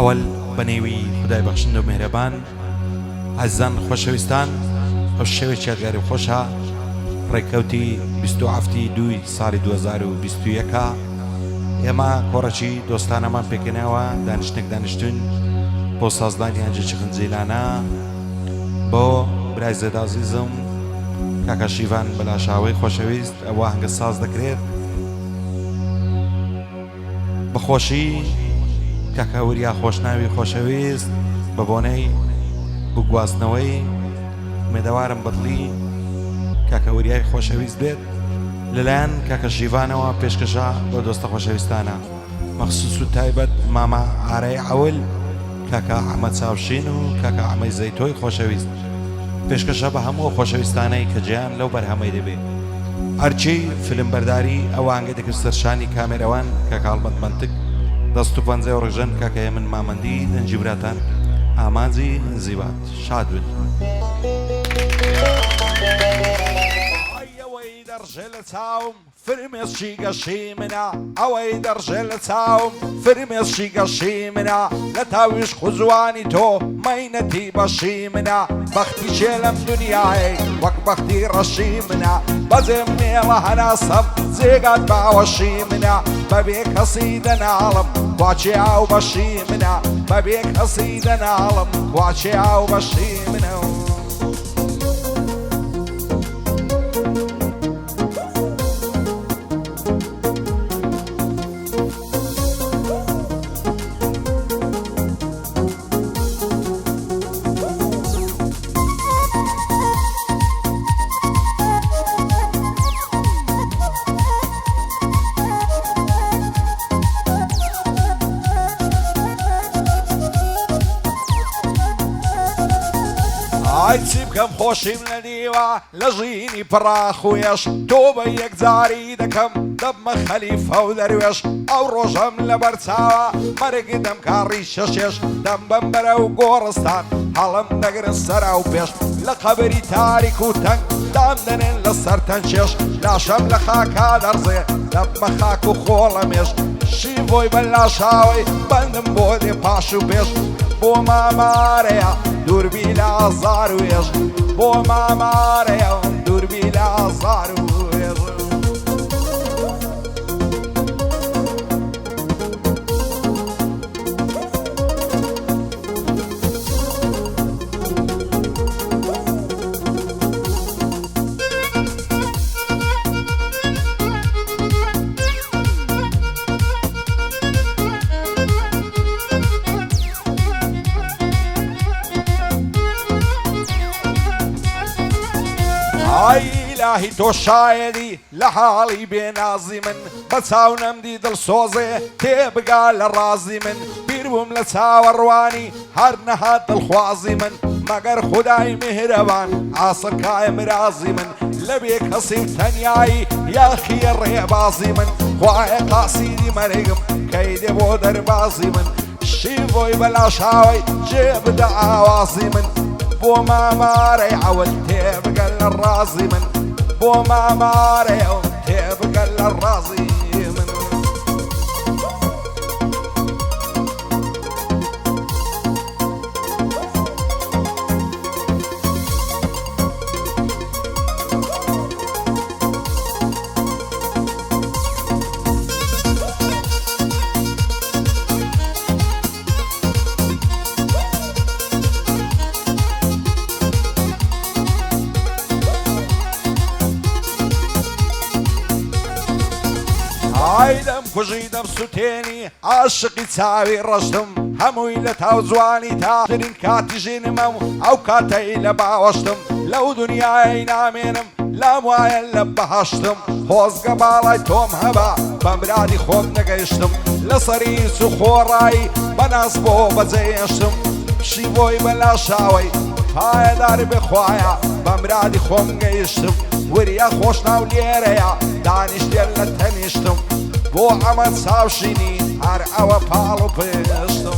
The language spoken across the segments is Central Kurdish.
ئەوەل بەنێوی خدای بەخشندە و مێرەبان عەزیزان خۆشەویستان، ئەو شەوێکی یادگاری خۆشە ڕێکەوتی 27/2 ساڵی 2021 ئێمە کۆڕەکی دۆستانەمان پێکەنەوە دانیشتێک دانیشتون بۆ سازدانی هەنجێکی خنجیلانە بۆ برای زێدازیزم کاکە شیڤان بەلاشاوی خۆشەویست ئەوە هەنگە ساز دەکرێت بەخۆشی کاکە وریا خۆشناوی خۆشەویست بە بۆنەی بگواستنەوەی مێدەوارم بەدڵی کاکە وریای خۆشەویست بێت لەلایەن کاکە شیڤانەوە پێشکەشە بۆ دۆستە خۆشەویستانە مەخسوس و تایبەت مامە ئارەی عەول کاکە ئەحمەد چاوشین و کاکە ئەحمەد زەیتۆی خۆشەویست پێشکەشە بە هەموو خۆشەویستانەی کە جیان لەو بەرهەمەی دەبێت هەرچی فیلمبەرداری ئەوە هەنگە دەکرد سەرشانی کامێرەوان کاکە ئاڵمەت منتک دەست و پەنجەی ڕژەن کاکەیە من مامەندی دەنجی براتان ئامانجی زیبات شاد بن. دەڕژێ لە چاوم فرمێسکی گەشی منە ئەوەی دەڕژێ لە چاوم فرمێسکی گەشی منە لە تاویش خوزوانی تۆ مەینەتی بەشی منە بەختی چێ لەم دنیای وەک بەختی ڕەشی منە بەجێم نێڵە هەناسەم جێگات باوەشی منە بەبێ کەسی دەناڵم واچێ ئاو بەشی منە بەبێ کەسی دەناڵم واچێ ئاو بەشی منە. چی بکەم خۆشیم لە نیوە لە ژینی پڕاخوێش تۆ بە یەکجاری دەکەم دەبمە خەلیفە و دەروێش ئەو ڕۆژەم لە بەرچاوە مەرگ دەم کاڕی شەشێش دەم بەم بەرە و گۆڕستان هەڵم دەگرن سەرا و پێش لە قەبری تاریک و تەنگ دام دەنێن لە سەر تەنچێش لاشەم لە خاکا دەڕزێ دەبمە خاک و خۆڵەمێش شیڤۆی بەلاشاوی بەندم بۆ دێ پاش و پێش بۆ مامارەیە دووربی لە ئازار و هێژ بۆ مامارەیە دووربی لە ئازار و هێژ. ئیلاهی تۆ شایەری لە حاڵی بێنازی من بە چاو نەمدی دڵسۆزێ تێبگا لە ڕازی من بیر بووم لە چاوەڕوانی هەر نەهات دڵخوازی من مەگەر خودای میهرەبان ئاسەکایە مرازی من لە بێ کەسی تەنیایی یاخیە ڕێبازی من خوایە قاسیدی مەرگم کەیدێ بۆ دەربازی من شیڤۆی بەلاشاوی جێ بدە ئاوازی من بۆ مامارەی عەول تێبگە لە ڕازی من بۆ مامارەی تێبگە لە ڕازی من. ئایدەم کوژی دەم سوتێنی عاشقی چاوی ڕەشتم هەمووی لە تاو جوانی تاترین کاتی ژینمە و ئەو کاتەی لە باوەشتم لەو دنیای نامێنم لام وایە لە بەهەشتم خۆزگە باڵای تۆم هەبا بەمرادی خۆم نەگەیشتم لەسەری سو خۆڕایی بەناس بۆ بەجێهێشتم شیڤۆی بەلاشاوی پایەدار بخوایە بەمرادی خۆم گەیشتم وریا خۆشناو لێرەیە دانیشتێن لە تەنیشتم بۆ ئەمە چاوشینی هەر ئەوە پاڵ و پێشتم.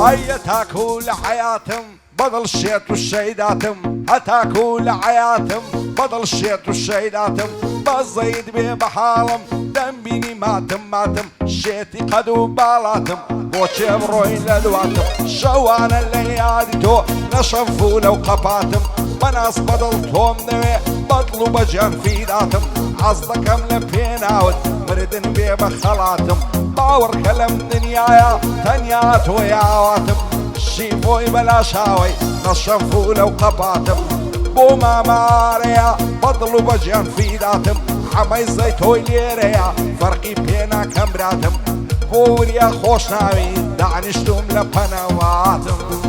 هيا تاكو لحياتم بدل الشيط والشيداتم هتاكو لحياتم بدل الشيط والشيداتم بزيد بي بحالم دنبيني ماتم شيتي قدو بالاتم بوشي بروي لدواتم شوانا الليالي تو نشنفو لو قباتم بناس بدل توم نوي بدلو بجان فيداتم عصدكم لبيناود مردن بي بخلاتم باور كلام دنيايا تنيات وياواتم شيفوي بلا شاوي نشنفو لو قباتم بوما ماريا بدلو بجان فيداتم حمي زيتوي ليريا فرقي بينا كمراتم بوريا خوشناوي دعنشتم لبنواتم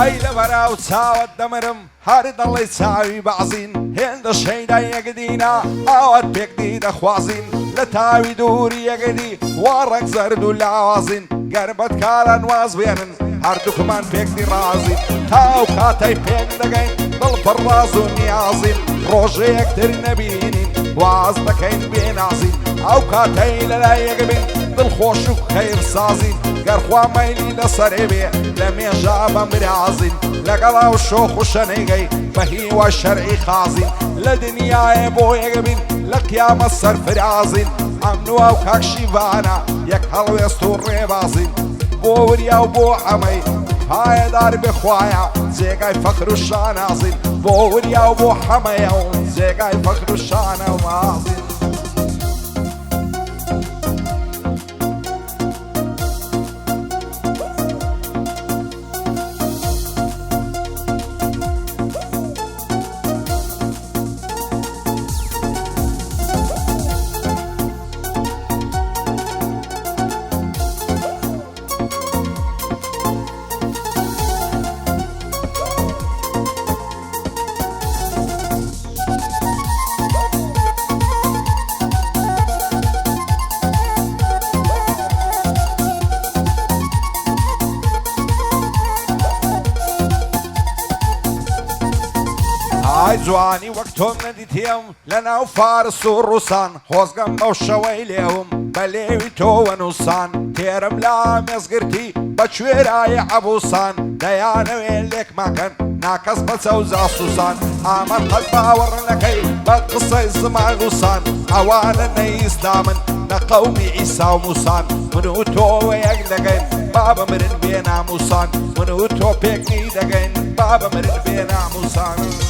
عيلة براو تساوى الدمرم هارد الله يساوي بعزين هند الشي دا يقدينا اوات بيقديد اخوازين لتاوي دوري يقدي وارك زردو العوازين قربت كالان وازبينن هردو كمان بيقدي رازين تاو كاتاي بيق دقين بالبرازو نيازين روجي يكتر نبينين وعزدكين بين عزين او كاتاي للا يقبين بالخوشو خير سازين قرخوا ميلي لصريبي لمي جابا مرعازين لقلا وشوخ وشنيقي فهي والشرعي خازين لدنيا ابو يقبين لقيام الصرف رازين عمنوا وكاكشي فانا يكهلو يستور ريبازين بوريا وبو حمي هاي دار بخوايا زيقاي فخر الشانازين بوريا وبو حمي زيقاي فخر الشانازين جواني وقتهم نديتهم لنا وفارس والروسان خوزقم بوشوي ليهم بليوي تو ونوسان تيرم لا مزقرتي بشويراي عبوسان ديانا وين لك مكان ناكس بسوزا سوسان عمل قد باور لكي بقصة الزمان روسان عوانا نيس دامن نقومي عيسى وموسان منو تو ويقلقين بابا مرن بينا موسان منو تو بيكني دقين بابا مرن بينا موسان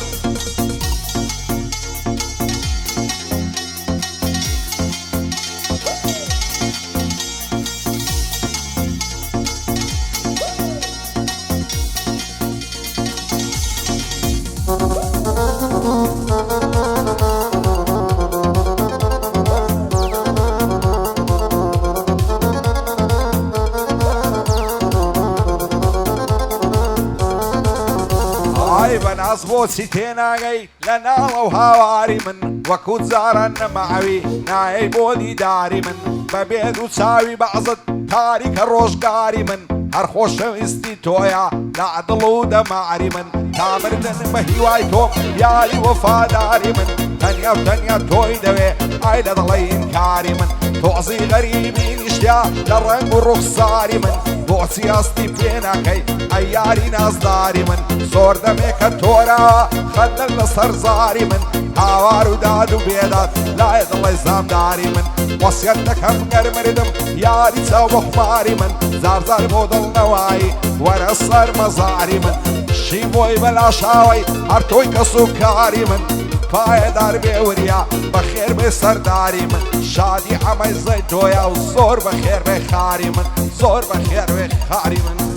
بناس بوسي تيناغي لنا وهواري من وكود زارن معوي ناي بودي داري من ببيد وتساوي بعض تاريخ الروشقاري من هرخوش استي تويا لعدلو دماري من تامردن مهيواي توم يالي وفاداري من تنيا توي دوي عيلة ضلين كاري من توعزي غريبين اشتيا للرنق والرخصاري من بوسي استي بيناكي اياري ناس داري من زور دميك تورا خلل لصرزاري من هاوار وداد وبيدات لا يضل يزام داري من وصيتك هم قرمردم ياري سو بخماري من زار بودل نواي وانا صار مزاري من شيبوي بلا شاوي هرتوي كسوكاري من فاي دار بيوريا بخير بسرداري من شادي عمي زيتويا وزور بخير بخاري من زور بخير بخاري من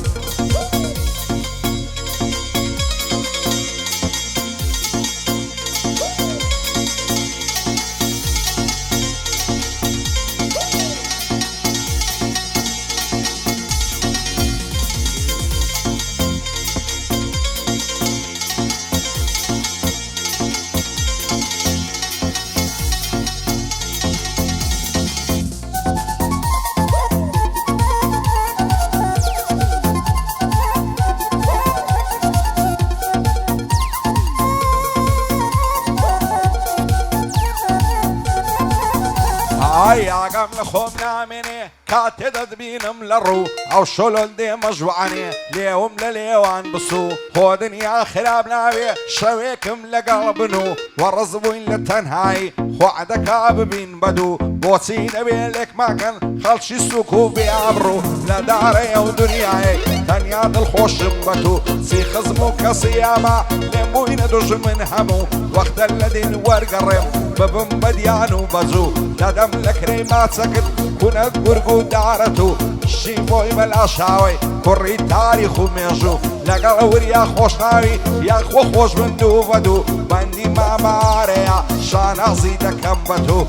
ئای ئاگام لە خۆم نامێنێ کاتێ دەدبینم لە ڕوو ئەو شۆلۆن دێمە ژوانێ لێوم لە لێوان بسوو خۆ دنیا خراب ناوێ شەوێکم لەگەڵ بن و وەڕز بووین لە تەنهایی خوعدەکا ببین بەدوو بۆچی نەبێ لێکماکەن خەڵکی سووک و بێئابڕوو لە دارەیە و دنیایەک تەنیا دڵخۆشم بەتو چی خزم و کەسی ئاما لێم بووینە دوژمن هەموو وەختە لە دین وەرگەڕێم ببم بەدیان و بەجوو دەدەم لە کرەی ماچەکرد کونەت گورگ و دارەت و شی بۆی بەلاشاوی کوڕی تاریخ و مێژوو لەگەڵ وریا خۆشناوی یاخۆ خۆش بند و بەدوو بەندی مامارەیە شانازی دەکەم بەتو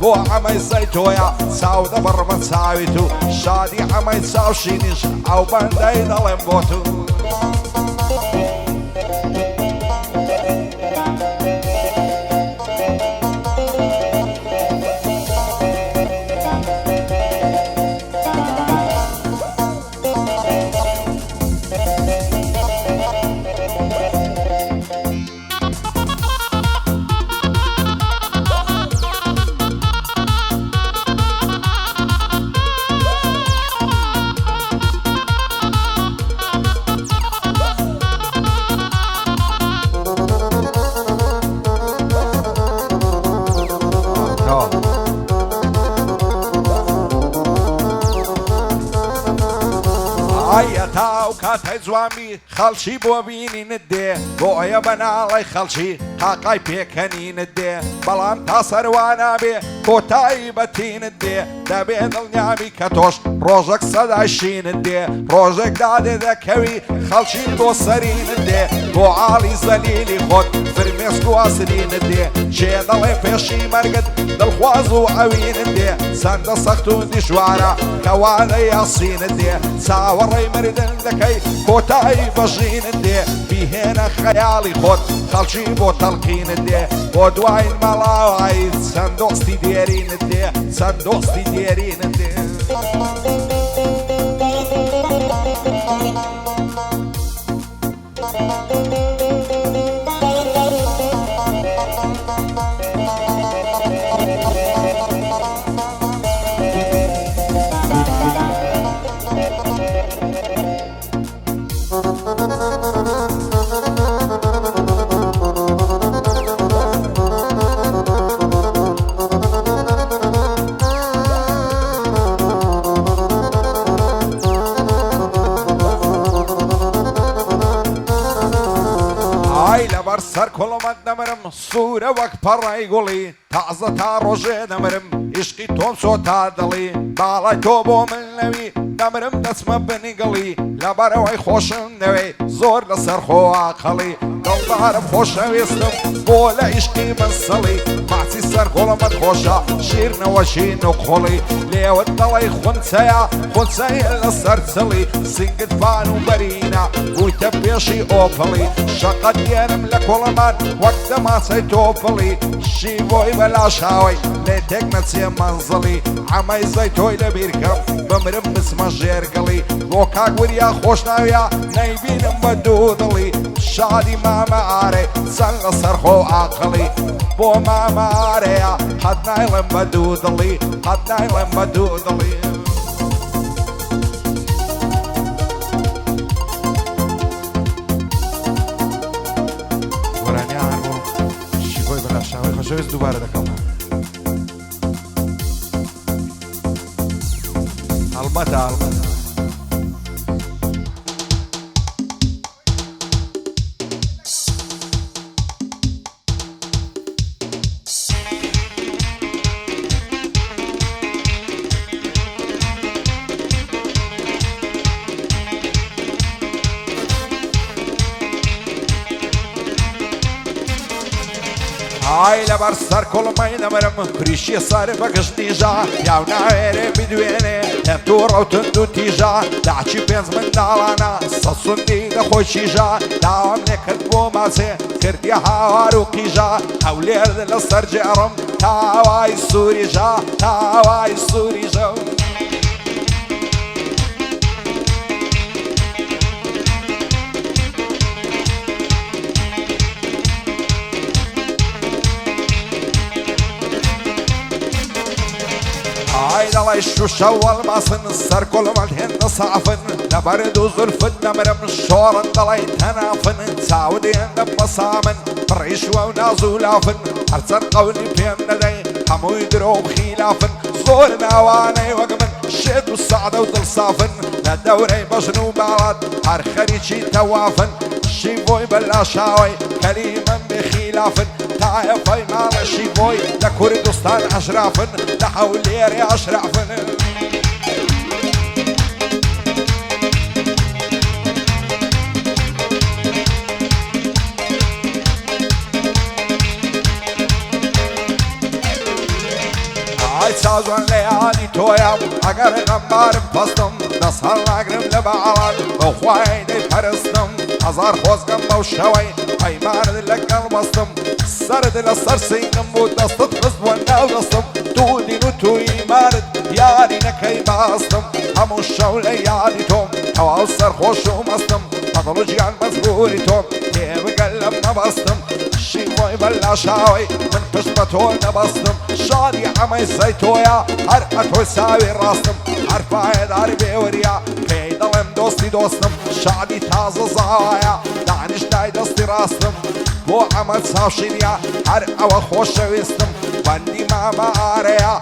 بۆ ئەمەی سەی تۆیە چاو دەبڕمە چاوی تو شادی ئەمەی چاوشینیش ئەو بەندەی دەڵێم بۆ تو تاو کاتای جوامی خەڵکی بۆ بینینت دێ بۆ ئەیە بەناڵی خەڵکی قاقای پێکەنینت دێ بەڵام تا سەروانە بێ کۆتایی بەتینت دێ دەبێ دڵنیامی کە تۆش ڕۆژێک سەدای شینت دێ ڕۆژێک دادێ دەکەوی خەڵکی بۆ سەرینت دێ بۆ عاڵی زەلیلی خۆت فرمێسک و ئاسرینت دێ چێ دەڵێ پێشی مەرگت دڵخواز و ئەوینت دێ چەندە سەخت و دیژوارە کەوانەی ئاسینت دێ چاوەڕێی مردن دەکەی کۆتایی بەژینت دێ بیهێنە خەیاڵی خۆت خەڵکی بۆ تەڵقینت دێ بۆ دوایین مەڵاوایی چەند دۆستی دێرینت دێ چەند دۆستی دێرینت دێ سەر کۆڵەمەت دەمرم سوورە وەک پەڕای گوڵی تازە تا ڕۆژێ دەمرم عیشقی تۆم چۆ تا دڵی باڵای تۆ بۆ من نەوی دەمرم دەچمە بنیگەڵی لەبەرەوەی خۆشم نەوێ زۆر لەسەر خۆ عاقڵی دڵدارم خۆشەویستم بۆ لە عیشقی من سەڵی ماچی سەر کۆڵەمەت خۆشە شیرنەوە شین و قۆڵی لێوت دەڵی خونچەیە خونچەیە لەسەر چڵی سنگت بان و بەرینە بوویتە پێشی ئۆپڵی شەقەت دێنم لە کۆڵەمەت وەک دەماچەی تۆپڵی شیڤۆی بەلاشاوی لێ تێک نەچێ مەنزڵی ئەمەی زەی تۆی لەبیرکەم بمرم بچمە ژێرگەڵی بۆ کاک وریا خۆشناویە نەیبینم بە دوو دڵی شادی مامە ئارێ چەند لەسەر خۆ عاقڵی بۆ مامە ئارەیە قەت نایڵێم بە دوو دڵی قەت نایڵێم بە دوو دڵی خۆشەویست دووبارە دەکەم هەڵبەتە هەڵبەتە ئای لەبەر سەر کۆڵمەی دەمرم پریشیە سەر بەگشتیژە پیاو ناوێرێ بیدوێنێ هێمت و ڕەوتند و تیژە داچی پێنج منداڵانە سەد سوندی لە خۆی شیژە داوام لێکرد بۆ ماچێ کردیە هاوار و قیژە هەولێر لەسەر جێڕم تاوای سووریژە تاوای سووریژە عيد الله الشوشة والمصن السر كل ما الهند صعفن لبرد وزلفن نمر من الشور ضلي تنافن سعودي عند مصامن بريش ونازو لافن أرسل قولي بين ندي حمو يدرو خلافن زورنا واني وقمن الشيد والسعدة وظل صافن للدوري مجنو بعض هرخريشي توافن الشيفوي بالأشاوي كليما بخلافن تعافي مال الشيفوي لكردستان أشرافن لحوليري أشرافن سازون ليالي تويا اگر غمبار بستم نصر نگرم لبعض بخواهی دی پرستم هزار خوزگم بوشوی ای مرد لگل بستم سر دل سر سینم بود دستت خست و نو دستم تو دینو توی مرد یاری نکی بستم همون شول یادی توم هوا سر خوشم استم اطلو جیان مزبوری توم یه بقلم نبستم شیفوی بلا شاوی من پشبتو نبستم شادي عمي زيتويا هر اتو ساوي راستم هر فايد هر بيوريا في ضلم دوستي دوستم شادي تازه زايا دانش داي دستي راستم بو عمل ساشينيا هر او خوش ويستم بندي ما ماريا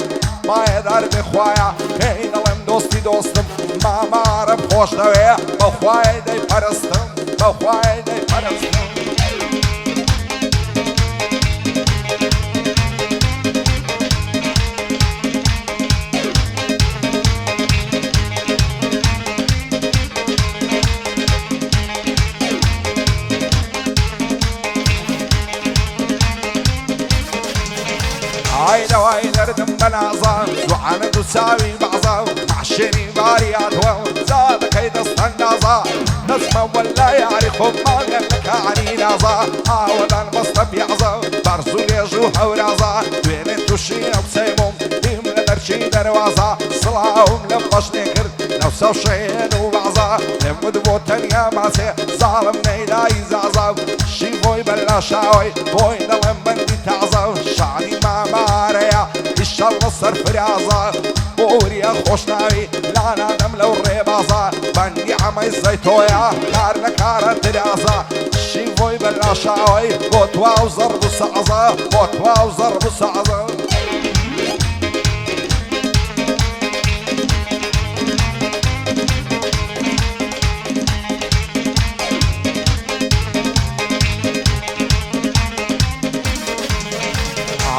ما يدار بخوايا في ضلم دوستي دوستم ما مارم خوش نويا بخواي داي پرستم بخواي داي پرستم عيدا ويدردم بنازا وعنا تساوي بعضا معشري باريات وزاد كيد استنازا نسمة ولا يعرفهم ما قالك عني نازا اولا مصطب يعزا برزو ليجوها ورازا وين انتو شينا بسيمهم ديم لدرشي دروازا صلاهم لباش نكرد لو سو شين وبعزا نمد بوتن يا ماسي ظالم نيدا يزعزا شيفوي بلا شاوي بوي دلم بندي تعزا شعري ما ماريا إن شاء الله صرف رياضة بوريا خوش ناوي لا نادم لو الريبازة بندي عمي زيتويا كارنا كارا تريازة شيفوي بلا شاوي بوتوا وزرب سعزة بوتوا وزرب سعزة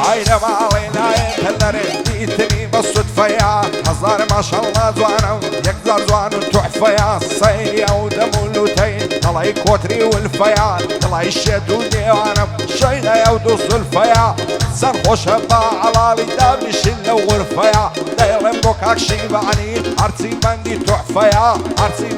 عينا ما علينا يتهلري ديتني بالصدفة يا هزار ما شاء الله زوانا يقدر زوان تحفة يا صيا ودم ولوتين طلعي كوتري والفيا طلعي الشد وديوانا شينا يا ودوس الفيا سنخوش با على لدام شلة وغرفة يا دايرم بوكاك شيباني عرسي بندي تحفة يا عرسي